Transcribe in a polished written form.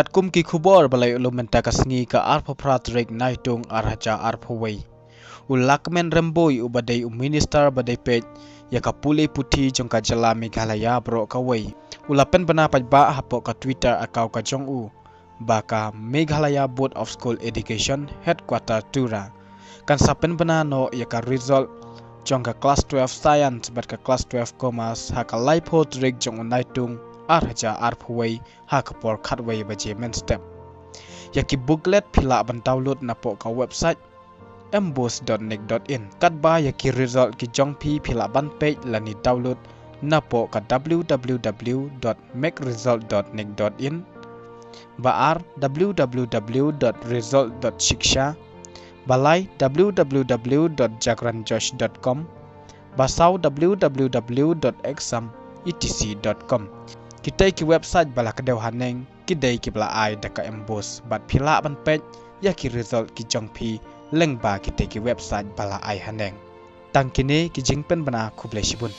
Kat kum ki khubor balai ulumenta kasngi ka arpho pratrek naitung arhaja arpho wei. Ulakmen remboi ubadai minister badai pej ya kapule puti jongka jala Meghalaya bro ka wei. Ulapen bana pajba hapo ka Twitter akau ka jong baka Meghalaya Board of School Education Headquarter Tura. Kan sapen bana no ya ka result jongka class 12 science bat ka class 12 commerce haka laipo trek jong naitung arhaja arphuwei hakapor khatwei baje main step yaki booklet phila ban download na po ka website mbose.nic.in katba yaki result ki jongphi phila ban page lani download na po ka www.makeresult.nic.in baar www.result.shiksha balai www.jagranjosh.com basau www.exam.etc.com kita ki website bala kedau haneng kidai ki bala ai daka MBOSE bat phila ban page ya ki result ki jongphi lengba kita ki website bala ai haneng tangkine ki jingpen bana khuble sibun